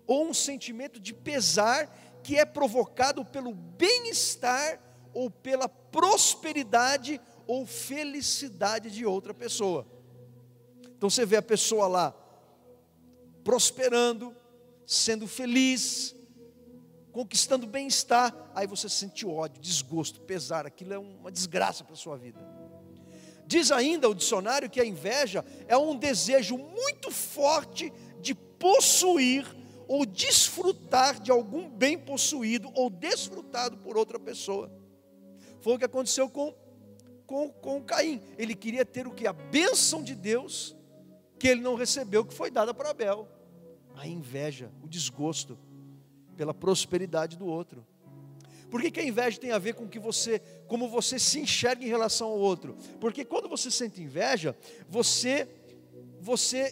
ou um sentimento de pesar que é provocado pelo bem-estar ou pela prosperidade ou felicidade de outra pessoa. Então você vê a pessoa lá prosperando, sendo feliz, conquistando bem-estar, aí você sente ódio, desgosto, pesar. Aquilo é uma desgraça para a sua vida. Diz ainda o dicionário que a inveja é um desejo muito forte de possuir ou desfrutar de algum bem possuído ou desfrutado por outra pessoa. Foi o que aconteceu com Caim. Ele queria ter o que? A bênção de Deus, que ele não recebeu, que foi dada para Abel. A inveja, o desgosto pela prosperidade do outro. Por que a inveja tem a ver com como você se enxerga em relação ao outro? Porque quando você sente inveja,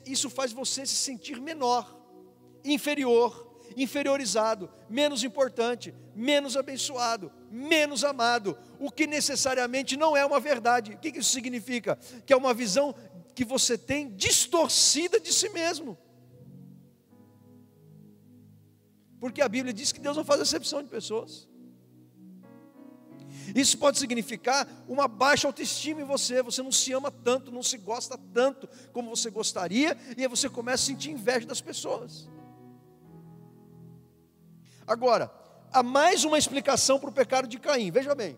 isso faz você se sentir menor, inferior, inferiorizado, menos importante, menos abençoado, menos amado, o que necessariamente não é uma verdade. O que isso significa? Que é uma visão que você tem distorcida de si mesmo. Porque a Bíblia diz que Deus não faz acepção de pessoas. Isso pode significar uma baixa autoestima em você. Você não se ama tanto, não se gosta tanto como você gostaria, e aí você começa a sentir inveja das pessoas. Agora, há mais uma explicação para o pecado de Caim. Veja bem,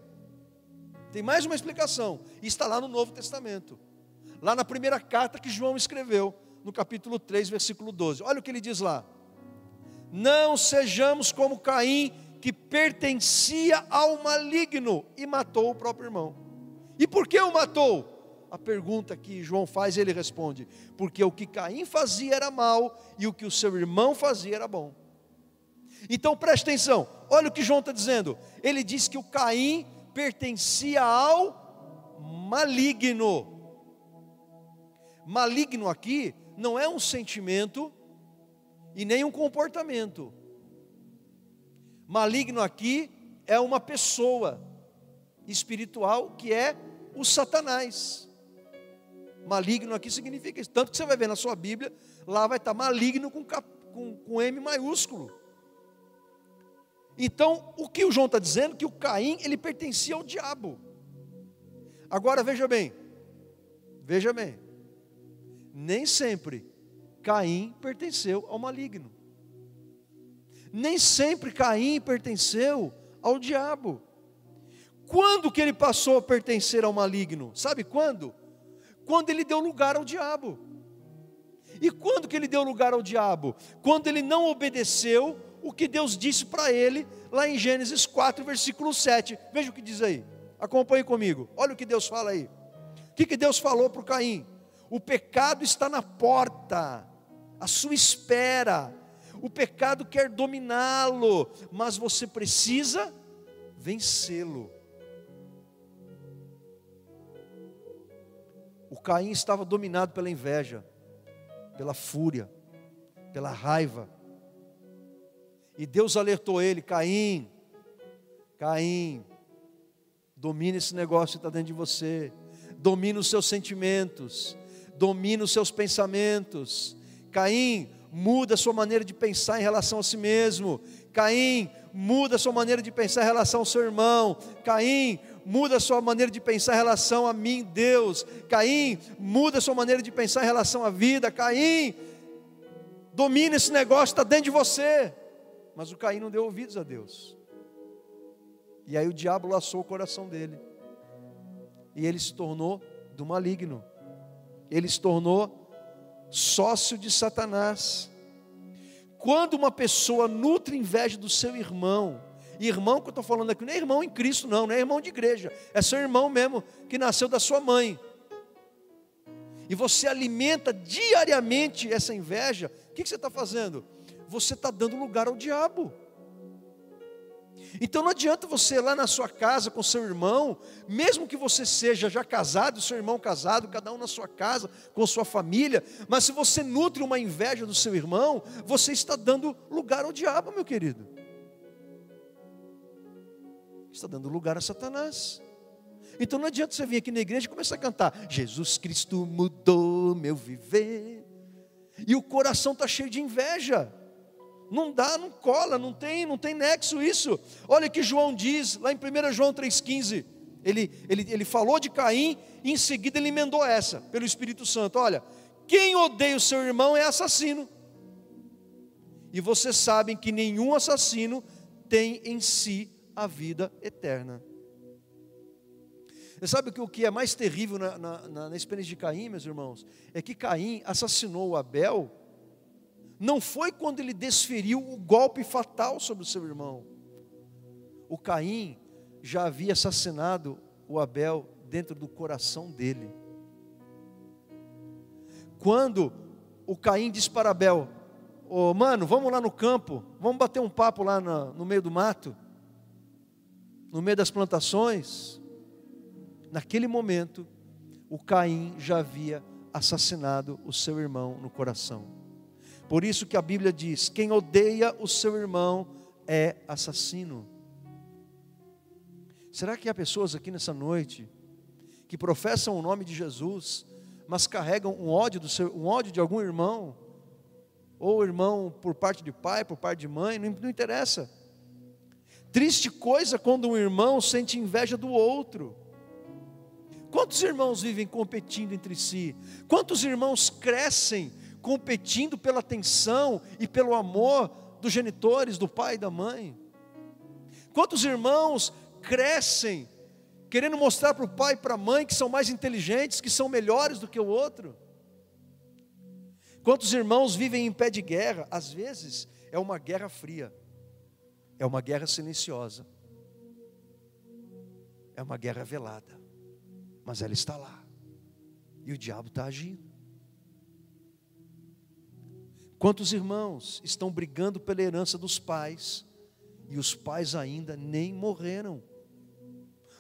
tem mais uma explicação, e está lá no Novo Testamento, lá na primeira carta que João escreveu, no capítulo 3, versículo 12. Olha o que ele diz lá: não sejamos como Caim, que pertencia ao maligno e matou o próprio irmão. E por que o matou? A pergunta que João faz, ele responde: porque o que Caim fazia era mal e o que o seu irmão fazia era bom. Então preste atenção, olha o que João está dizendo. Ele diz que o Caim pertencia ao maligno. Maligno aqui não é um sentimento e nem um comportamento. Maligno aqui é uma pessoa espiritual que é o Satanás. Maligno aqui significa isso. Tanto que você vai ver na sua Bíblia, lá vai estar maligno com M maiúsculo. Então, o que o João está dizendo? Que o Caim, ele pertencia ao diabo. Agora, veja bem. Nem sempre Caim pertenceu ao maligno. Nem sempre Caim pertenceu ao diabo. Quando que ele passou a pertencer ao maligno? Sabe quando? Quando ele deu lugar ao diabo. E quando que ele deu lugar ao diabo? Quando ele não obedeceu o que Deus disse para ele, lá em Gênesis 4, versículo 7. Veja o que diz aí, acompanhe comigo. Olha o que Deus fala aí. O que Deus falou para o Caim? O pecado está na porta, à sua espera. O pecado quer dominá-lo, mas você precisa vencê-lo. O Caim estava dominado pela inveja, pela fúria, pela raiva. E Deus alertou ele: Caim, domina esse negócio que está dentro de você. Domina os seus sentimentos, domina os seus pensamentos. Caim, muda a sua maneira de pensar em relação a si mesmo. Caim, muda a sua maneira de pensar em relação ao seu irmão. Caim, muda a sua maneira de pensar em relação a mim, Deus. Caim, muda a sua maneira de pensar em relação à vida. Caim, domina esse negócio que está dentro de você. Mas o Caim não deu ouvidos a Deus. E aí o diabo laçou o coração dele. E ele se tornou do maligno. Ele se tornou sócio de Satanás. Quando uma pessoa nutre inveja do seu irmão, e irmão que eu estou falando aqui, não é irmão em Cristo não é irmão de igreja, é seu irmão mesmo, que nasceu da sua mãe, e você alimenta diariamente essa inveja, o que você está fazendo? Você está dando lugar ao diabo. Então não adianta você ir lá na sua casa com seu irmão, mesmo que você seja já casado, seu irmão casado, cada um na sua casa, com sua família, mas se você nutre uma inveja do seu irmão, você está dando lugar ao diabo, meu querido. Está dando lugar a Satanás. Então não adianta você vir aqui na igreja e começar a cantar: Jesus Cristo mudou meu viver, e o coração está cheio de inveja. Não dá, não cola, não tem nexo isso. Olha o que João diz, lá em 1 João 3,15. Ele falou de Caim, e em seguida ele emendou essa, pelo Espírito Santo. Olha, quem odeia o seu irmão é assassino. E vocês sabem que nenhum assassino tem em si a vida eterna. Você sabe que o que é mais terrível na experiência de Caim, meus irmãos, é que Caim assassinou o Abel, não foi quando ele desferiu o golpe fatal sobre o seu irmão. O Caim já havia assassinado o Abel dentro do coração dele. Quando o Caim disse para Abel: ô mano, vamos lá no campo, vamos bater um papo lá no meio do mato, no meio das plantações. Naquele momento, o Caim já havia assassinado o seu irmão no coração. Por isso que a Bíblia diz: quem odeia o seu irmão é assassino. Será que há pessoas aqui nessa noite que professam o nome de Jesus, mas carregam um ódio de algum irmão, ou irmão por parte de pai, por parte de mãe, não interessa. Triste coisa quando um irmão sente inveja do outro. Quantos irmãos vivem competindo entre si? Quantos irmãos crescem competindo pela atenção e pelo amor dos genitores, do pai e da mãe? Quantos irmãos crescem querendo mostrar para o pai e para a mãe que são mais inteligentes, que são melhores do que o outro? Quantos irmãos vivem em pé de guerra? Às vezes é uma guerra fria, É uma guerra silenciosa. É uma guerra velada. Mas ela está lá. E o diabo está agindo. Quantos irmãos estão brigando pela herança dos pais, e os pais ainda nem morreram?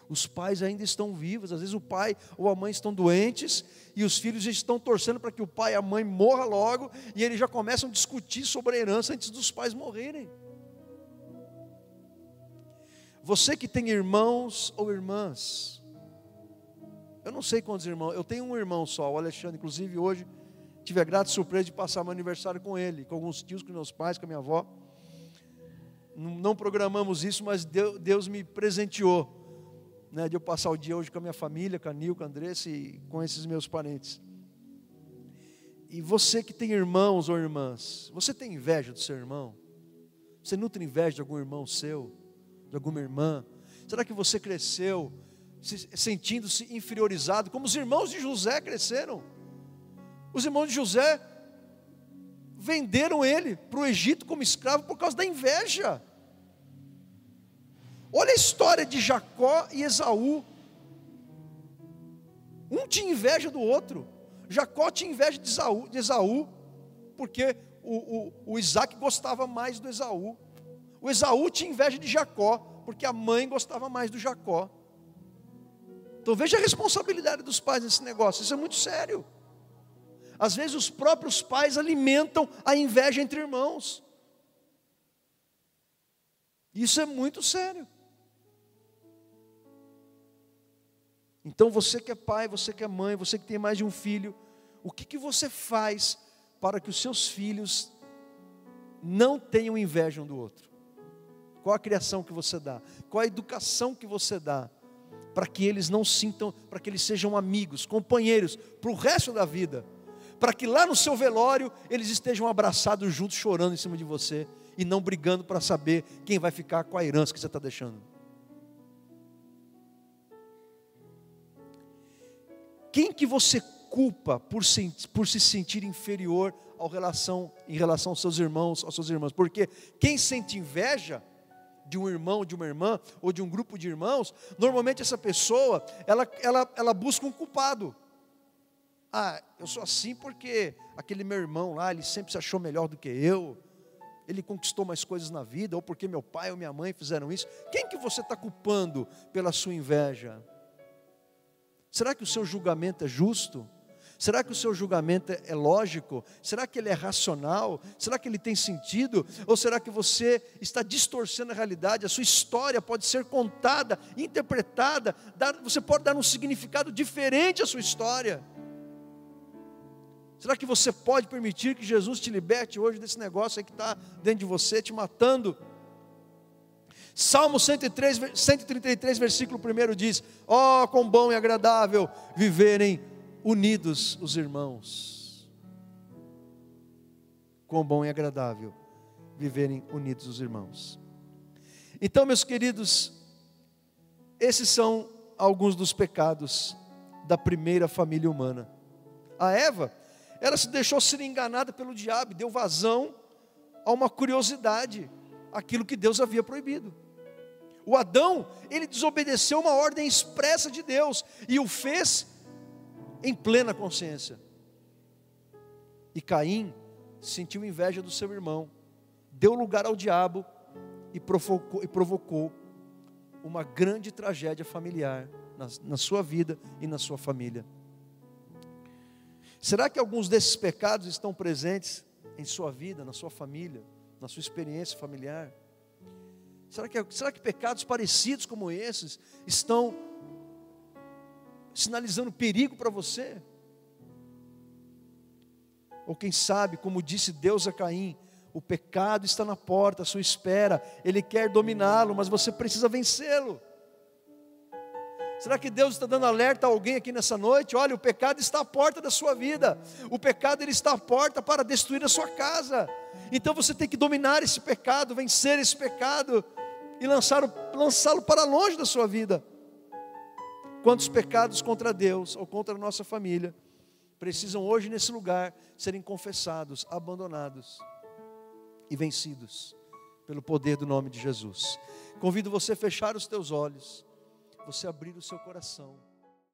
Os pais ainda estão vivos. Às vezes o pai ou a mãe estão doentes, e os filhos já estão torcendo para que o pai e a mãe morram logo, e eles já começam a discutir sobre a herança antes dos pais morrerem. Você que tem irmãos ou irmãs, eu não sei quantos irmãos, eu tenho um irmão só, o Alexandre. Inclusive hoje tive a grata surpresa de passar meu aniversário com ele, com alguns tios, com meus pais, com a minha avó. Não programamos isso, mas Deus me presenteou, né, de eu passar o dia hoje com a minha família, com a Nil, com a Andressa e com esses meus parentes. E você que tem irmãos ou irmãs, você tem inveja do seu irmão? Você nutre inveja de algum irmão seu? De alguma irmã? Será que você cresceu sentindo-se inferiorizado, como os irmãos de José cresceram? Os irmãos de José venderam ele para o Egito como escravo por causa da inveja. Olha a história de Jacó e Esaú. Um tinha inveja do outro. Jacó tinha inveja de Esaú, porque o Isaac gostava mais do Esaú. O Esaú tinha inveja de Jacó, porque a mãe gostava mais do Jacó. Então veja a responsabilidade dos pais nesse negócio. Isso é muito sério. Às vezes os próprios pais alimentam a inveja entre irmãos. Isso é muito sério. Então você que é pai, você que é mãe, você que tem mais de um filho, o que você faz para que os seus filhos não tenham inveja um do outro? Qual a criação que você dá? Qual a educação que você dá? Para que eles não sintam, para que eles sejam amigos, companheiros, para o resto da vida. Para que lá no seu velório, eles estejam abraçados juntos, chorando em cima de você, e não brigando para saber quem vai ficar com a herança que você está deixando. Quem que você culpa por se sentir inferior em relação aos seus irmãos, às suas irmãs? Porque quem sente inveja de um irmão, de uma irmã, ou de um grupo de irmãos, normalmente essa pessoa, ela busca um culpado. Ah, eu sou assim porque aquele meu irmão lá, ele sempre se achou melhor do que eu, ele conquistou mais coisas na vida, ou porque meu pai ou minha mãe fizeram isso. Quem que você está culpando pela sua inveja? Será que o seu julgamento é justo? Será que o seu julgamento é lógico? Será que ele é racional? Será que ele tem sentido? Ou será que você está distorcendo a realidade? A sua história pode ser contada, interpretada, você pode dar um significado diferente à sua história. Será que você pode permitir que Jesus te liberte hoje desse negócio aí que está dentro de você, te matando? Salmo 133, versículo 1 diz: ó, quão bom e agradável viverem unidos os irmãos. Quão bom e agradável viverem unidos os irmãos. Então, meus queridos, esses são alguns dos pecados da primeira família humana. A Eva, ela se deixou ser enganada pelo diabo, deu vazão a uma curiosidade, aquilo que Deus havia proibido. O Adão, ele desobedeceu uma ordem expressa de Deus, e o fez em plena consciência. E Caim sentiu inveja do seu irmão, deu lugar ao diabo e provocou uma grande tragédia familiar na sua vida e na sua família. Será que alguns desses pecados estão presentes em sua vida, na sua família, na sua experiência familiar? Será que pecados parecidos como esses estão sinalizando perigo para você? Ou quem sabe, como disse Deus a Caim, o pecado está na porta, à sua espera, ele quer dominá-lo, mas você precisa vencê-lo. Será que Deus está dando alerta a alguém aqui nessa noite? Olha, o pecado está à porta da sua vida, o pecado ele está à porta para destruir a sua casa. Então você tem que dominar esse pecado, vencer esse pecado e lançá-lo para longe da sua vida. Quantos pecados contra Deus ou contra a nossa família precisam hoje nesse lugar serem confessados, abandonados e vencidos pelo poder do nome de Jesus. Convido você a fechar os teus olhos, você abrir o seu coração.